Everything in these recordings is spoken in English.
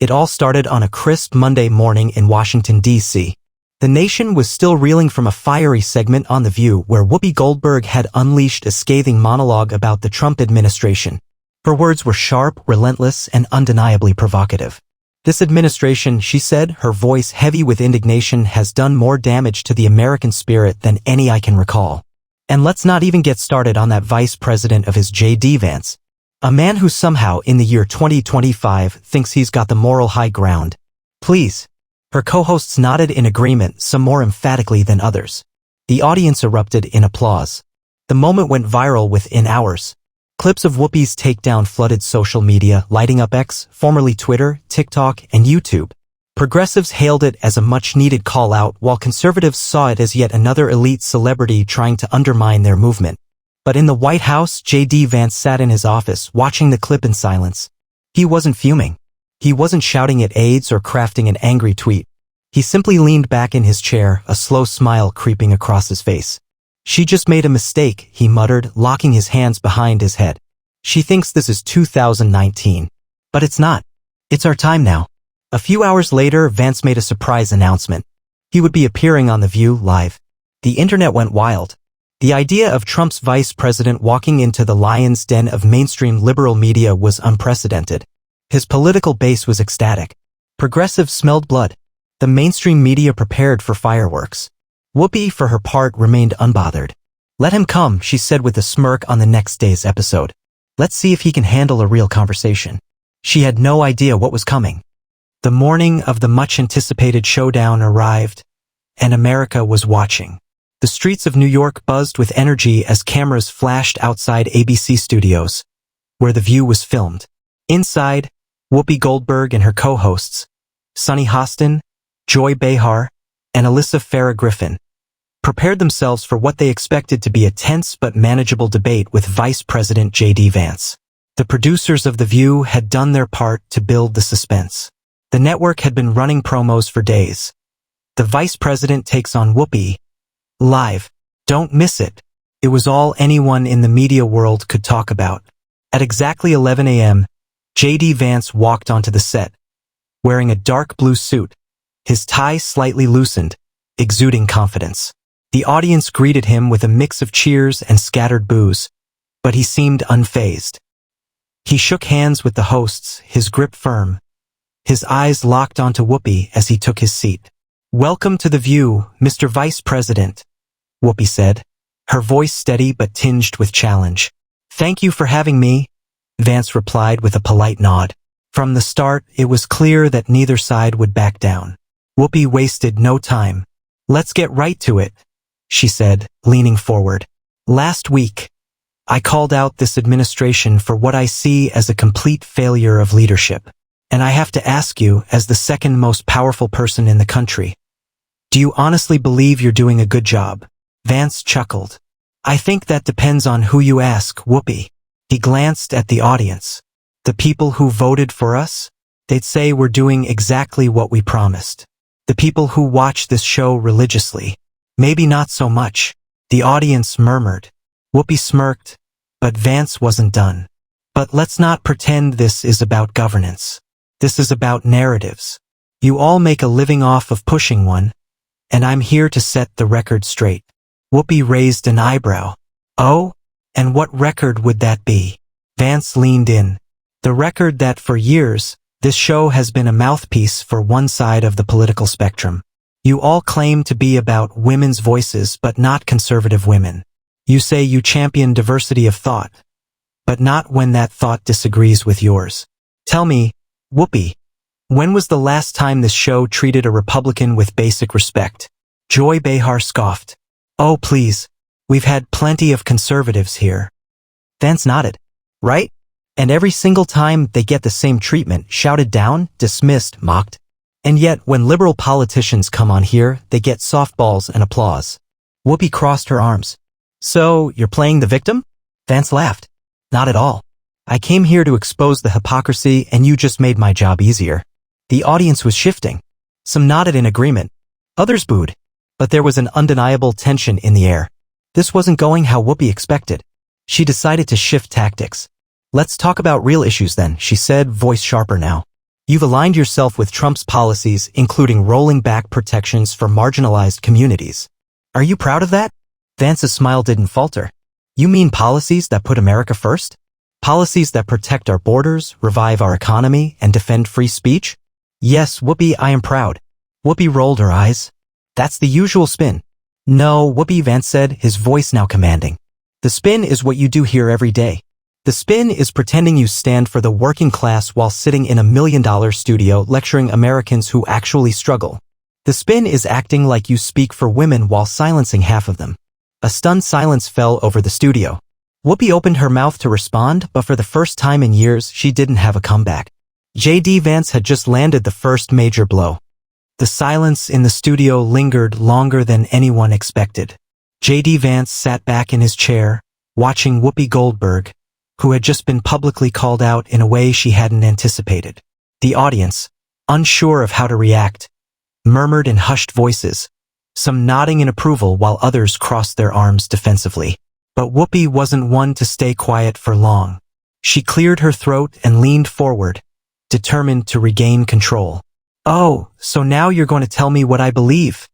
It all started on a crisp Monday morning in Washington, D.C. The nation was still reeling from a fiery segment on The View where Whoopi Goldberg had unleashed a scathing monologue about the Trump administration. Her words were sharp, relentless, and undeniably provocative. This administration, she said, her voice heavy with indignation, has done more damage to the American spirit than any I can recall. And let's not even get started on that vice president of his, JD Vance. A man who somehow, in the year 2025, thinks he's got the moral high ground. Please. Her co-hosts nodded in agreement, some more emphatically than others. The audience erupted in applause. The moment went viral within hours. Clips of Whoopi's takedown flooded social media, lighting up X, formerly Twitter, TikTok, and YouTube. Progressives hailed it as a much-needed call-out, while conservatives saw it as yet another elite celebrity trying to undermine their movement. But in the White House, JD Vance sat in his office, watching the clip in silence. He wasn't fuming. He wasn't shouting at aides or crafting an angry tweet. He simply leaned back in his chair, a slow smile creeping across his face. "She just made a mistake," he muttered, locking his hands behind his head. "She thinks this is 2019. But it's not. It's our time now." A few hours later, Vance made a surprise announcement. He would be appearing on The View live. The internet went wild. The idea of Trump's vice president walking into the lion's den of mainstream liberal media was unprecedented. His political base was ecstatic. Progressives smelled blood. The mainstream media prepared for fireworks. Whoopi, for her part, remained unbothered. "Let him come," she said with a smirk on the next day's episode. "Let's see if he can handle a real conversation." She had no idea what was coming. The morning of the much-anticipated showdown arrived, and America was watching. The streets of New York buzzed with energy as cameras flashed outside ABC studios, where The View was filmed. Inside, Whoopi Goldberg and her co-hosts, Sunny Hostin, Joy Behar, and Alyssa Farah Griffin, prepared themselves for what they expected to be a tense but manageable debate with Vice President JD Vance. The producers of The View had done their part to build the suspense. The network had been running promos for days. The vice president takes on Whoopi live. Don't miss it. It was all anyone in the media world could talk about. At exactly 11 a.m., JD Vance walked onto the set, wearing a dark blue suit, his tie slightly loosened, exuding confidence. The audience greeted him with a mix of cheers and scattered boos, but he seemed unfazed. He shook hands with the hosts, his grip firm. His eyes locked onto Whoopi as he took his seat. "Welcome to The View, Mr. Vice President," Whoopi said, her voice steady but tinged with challenge. "Thank you for having me," Vance replied with a polite nod. From the start, it was clear that neither side would back down. Whoopi wasted no time. "Let's get right to it," she said, leaning forward. "Last week, I called out this administration for what I see as a complete failure of leadership. And I have to ask you, as the second most powerful person in the country, do you honestly believe you're doing a good job?" Vance chuckled. "I think that depends on who you ask, Whoopi." He glanced at the audience. "The people who voted for us? They'd say we're doing exactly what we promised. The people who watch this show religiously? Maybe not so much." The audience murmured. Whoopi smirked, but Vance wasn't done. "But let's not pretend this is about governance. This is about narratives. You all make a living off of pushing one, and I'm here to set the record straight." Whoopi raised an eyebrow. "Oh? And what record would that be?" Vance leaned in. "The record that for years, this show has been a mouthpiece for one side of the political spectrum. You all claim to be about women's voices but not conservative women. You say you champion diversity of thought, but not when that thought disagrees with yours. Tell me, Whoopi, when was the last time this show treated a Republican with basic respect?" Joy Behar scoffed. "Oh, please. We've had plenty of conservatives here." Vance nodded. "Right? And every single time they get the same treatment, shouted down, dismissed, mocked. And yet, when liberal politicians come on here, they get softballs and applause." Whoopi crossed her arms. "So, you're playing the victim?" Vance laughed. "Not at all. I came here to expose the hypocrisy, and you just made my job easier." The audience was shifting. Some nodded in agreement. Others booed. But there was an undeniable tension in the air. This wasn't going how Whoopi expected. She decided to shift tactics. "Let's talk about real issues then," she said, voice sharper now. You've aligned yourself with Trump's policies, including rolling back protections for marginalized communities. Are you proud of that? Vance's smile didn't falter. You mean policies that put America first? Policies that protect our borders, revive our economy, and defend free speech? Yes, Whoopi, I am proud. Whoopi rolled her eyes. That's the usual spin. No, Whoopi, Vance said, his voice now commanding. The spin is what you do here every day. The spin is pretending you stand for the working class while sitting in $1 million studio lecturing Americans who actually struggle. The spin is acting like you speak for women while silencing half of them. A stunned silence fell over the studio. Whoopi opened her mouth to respond, but for the first time in years, she didn't have a comeback. JD Vance had just landed the first major blow. The silence in the studio lingered longer than anyone expected. JD Vance sat back in his chair, watching Whoopi Goldberg, who had just been publicly called out in a way she hadn't anticipated. The audience, unsure of how to react, murmured in hushed voices, some nodding in approval while others crossed their arms defensively. But Whoopi wasn't one to stay quiet for long. She cleared her throat and leaned forward, determined to regain control. "Oh, so now you're going to tell me what I believe,"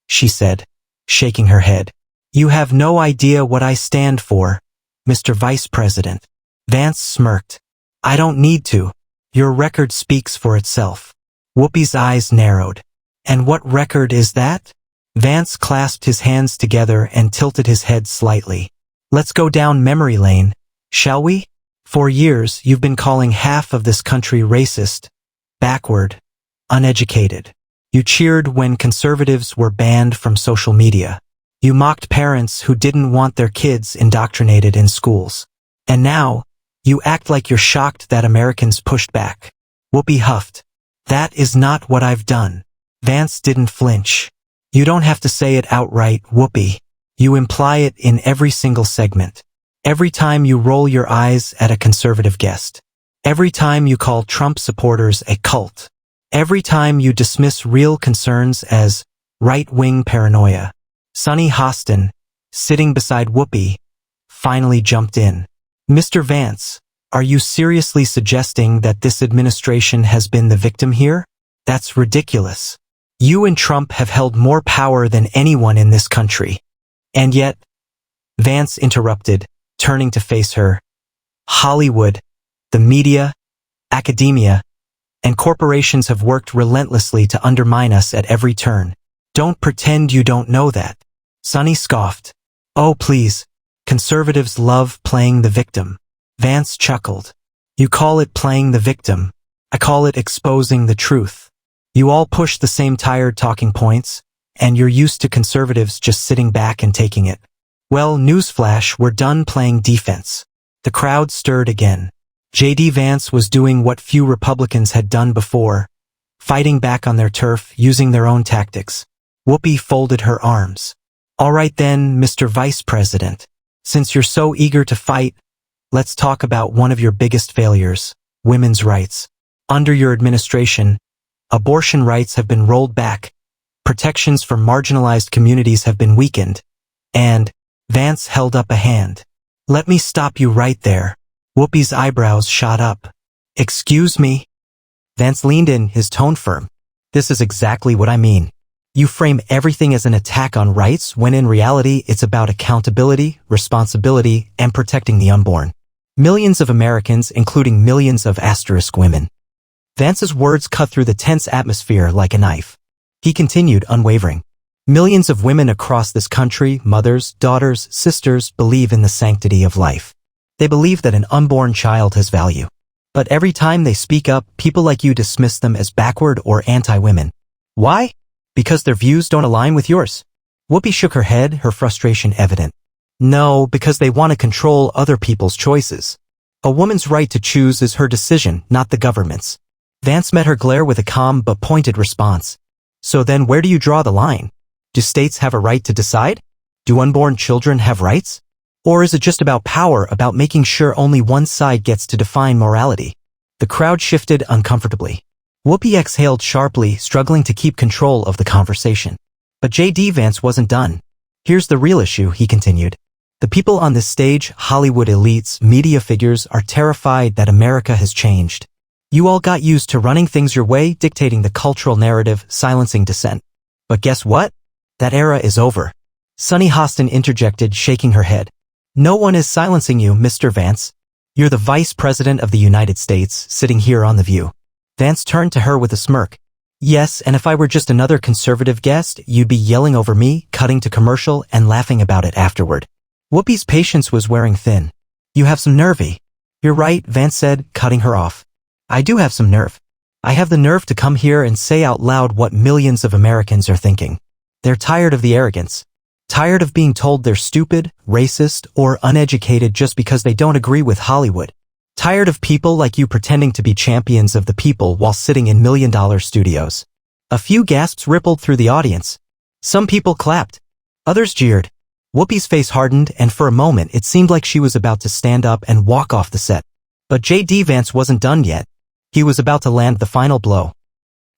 she said, shaking her head. "You have no idea what I stand for, Mr. Vice President." Vance smirked. "I don't need to. Your record speaks for itself." Whoopi's eyes narrowed. "And what record is that?" Vance clasped his hands together and tilted his head slightly. "Let's go down memory lane, shall we? For years, you've been calling half of this country racist, backward, uneducated. You cheered when conservatives were banned from social media. You mocked parents who didn't want their kids indoctrinated in schools. And now, you act like you're shocked that Americans pushed back." Whoopi huffed. "That is not what I've done." Vance didn't flinch. "You don't have to say it outright, Whoopi. You imply it in every single segment. Every time you roll your eyes at a conservative guest. Every time you call Trump supporters a cult. Every time you dismiss real concerns as right-wing paranoia." Sonny Hostin, sitting beside Whoopi, finally jumped in. "Mr. Vance, are you seriously suggesting that this administration has been the victim here? That's ridiculous. You and Trump have held more power than anyone in this country. And yet," Vance interrupted, turning to face her, "Hollywood, the media, academia, and corporations have worked relentlessly to undermine us at every turn. Don't pretend you don't know that." Sonny scoffed. "Oh, please. Conservatives love playing the victim." Vance chuckled. "You call it playing the victim. I call it exposing the truth. You all push the same tired talking points, and you're used to conservatives just sitting back and taking it. Well, newsflash, we're done playing defense." The crowd stirred again. JD Vance was doing what few Republicans had done before, fighting back on their turf using their own tactics. Whoopi folded her arms. "All right then, Mr. Vice President. Since you're so eager to fight, let's talk about one of your biggest failures, women's rights. Under your administration, abortion rights have been rolled back, protections for marginalized communities have been weakened, and..." Vance held up a hand. "Let me stop you right there." Whoopi's eyebrows shot up. "Excuse me?" Vance leaned in, his tone firm. "This is exactly what I mean. You frame everything as an attack on rights when in reality it's about accountability, responsibility, and protecting the unborn. Millions of Americans, including millions of asterisk women." Vance's words cut through the tense atmosphere like a knife. He continued, unwavering. "Millions of women across this country, mothers, daughters, sisters, believe in the sanctity of life. They believe that an unborn child has value. But every time they speak up, people like you dismiss them as backward or anti-women. Why? Because their views don't align with yours." Whoopi shook her head, her frustration evident. "No, because they want to control other people's choices. A woman's right to choose is her decision, not the government's." Vance met her glare with a calm but pointed response. "So then where do you draw the line? Do states have a right to decide? Do unborn children have rights? Or is it just about power, about making sure only one side gets to define morality?" The crowd shifted uncomfortably. Whoopi exhaled sharply, struggling to keep control of the conversation. But JD Vance wasn't done. "Here's the real issue," he continued. "The people on this stage, Hollywood elites, media figures, are terrified that America has changed. You all got used to running things your way, dictating the cultural narrative, silencing dissent. But guess what? That era is over. Sunny Hostin interjected, shaking her head. No one is silencing you, Mr. Vance. You're the Vice President of the United States, sitting here on The View. Vance turned to her with a smirk. Yes, and if I were just another conservative guest, you'd be yelling over me, cutting to commercial, and laughing about it afterward. Whoopi's patience was wearing thin. You have some nerve. You're right, Vance said, cutting her off. I do have some nerve. I have the nerve to come here and say out loud what millions of Americans are thinking. They're tired of the arrogance. Tired of being told they're stupid, racist, or uneducated just because they don't agree with Hollywood. Tired of people like you pretending to be champions of the people while sitting in million-dollar studios. A few gasps rippled through the audience. Some people clapped. Others jeered. Whoopi's face hardened, and for a moment it seemed like she was about to stand up and walk off the set. But JD Vance wasn't done yet. He was about to land the final blow.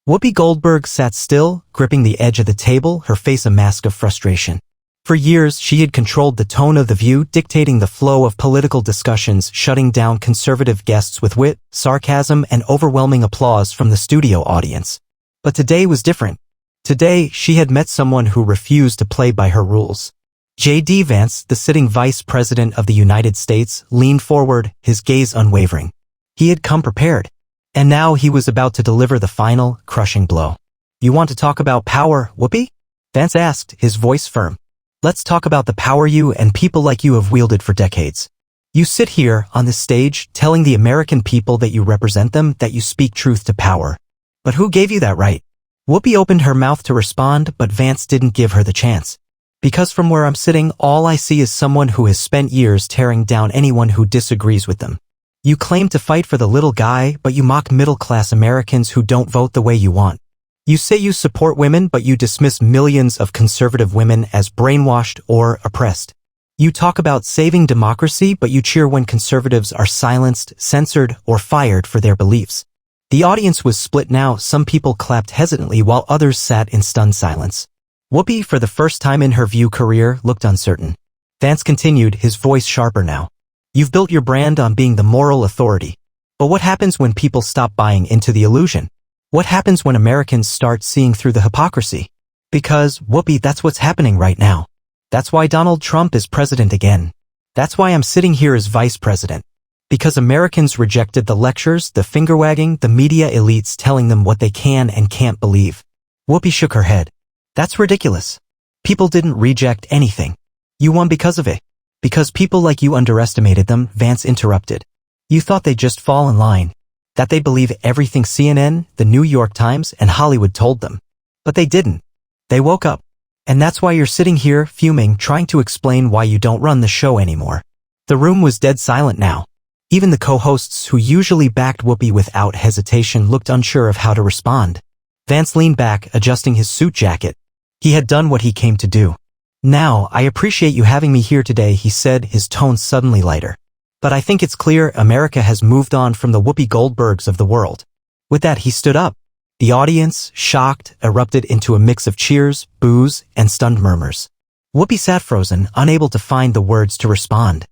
Whoopi Goldberg sat still, gripping the edge of the table, her face a mask of frustration. For years, she had controlled the tone of The View, dictating the flow of political discussions, shutting down conservative guests with wit, sarcasm, and overwhelming applause from the studio audience. But today was different. Today, she had met someone who refused to play by her rules. JD Vance, the sitting Vice President of the United States, leaned forward, his gaze unwavering. He had come prepared. And now he was about to deliver the final, crushing blow. You want to talk about power, Whoopi? Vance asked, his voice firm. Let's talk about the power you and people like you have wielded for decades. You sit here, on this stage, telling the American people that you represent them, that you speak truth to power. But who gave you that right? Whoopi opened her mouth to respond, but Vance didn't give her the chance. Because from where I'm sitting, all I see is someone who has spent years tearing down anyone who disagrees with them. You claim to fight for the little guy, but you mock middle-class Americans who don't vote the way you want. You say you support women, but you dismiss millions of conservative women as brainwashed or oppressed. You talk about saving democracy, but you cheer when conservatives are silenced, censored, or fired for their beliefs. The audience was split now. Some people clapped hesitantly while others sat in stunned silence. Whoopi, for the first time in her View career, looked uncertain. Vance continued, his voice sharper now. You've built your brand on being the moral authority. But what happens when people stop buying into the illusion? What happens when Americans start seeing through the hypocrisy? Because, Whoopi, that's what's happening right now. That's why Donald Trump is president again. That's why I'm sitting here as vice president. Because Americans rejected the lectures, the finger-wagging, the media elites telling them what they can and can't believe. Whoopi shook her head. That's ridiculous. People didn't reject anything. You won because of it. Because people like you underestimated them, Vance interrupted. You thought they'd just fall in line. That they believe everything CNN, the New York Times, and Hollywood told them. But they didn't. They woke up. And that's why you're sitting here, fuming, trying to explain why you don't run the show anymore. The room was dead silent now. Even the co-hosts who usually backed Whoopi without hesitation looked unsure of how to respond. Vance leaned back, adjusting his suit jacket. He had done what he came to do. Now, I appreciate you having me here today, he said, his tone suddenly lighter. But I think it's clear America has moved on from the Whoopi Goldbergs of the world. With that, he stood up. The audience, shocked, erupted into a mix of cheers, boos, and stunned murmurs. Whoopi sat frozen, unable to find the words to respond.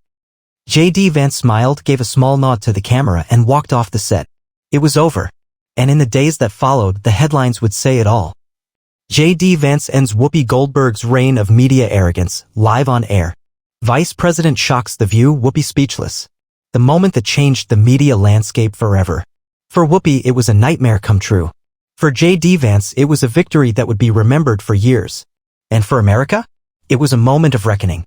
JD Vance smiled, gave a small nod to the camera, and walked off the set. It was over. And in the days that followed, the headlines would say it all. JD Vance ends Whoopi Goldberg's reign of media arrogance, live on air. Vice President shocks The View, Whoopi speechless. The moment that changed the media landscape forever. For Whoopi, it was a nightmare come true. For JD Vance, it was a victory that would be remembered for years. And for America? It was a moment of reckoning.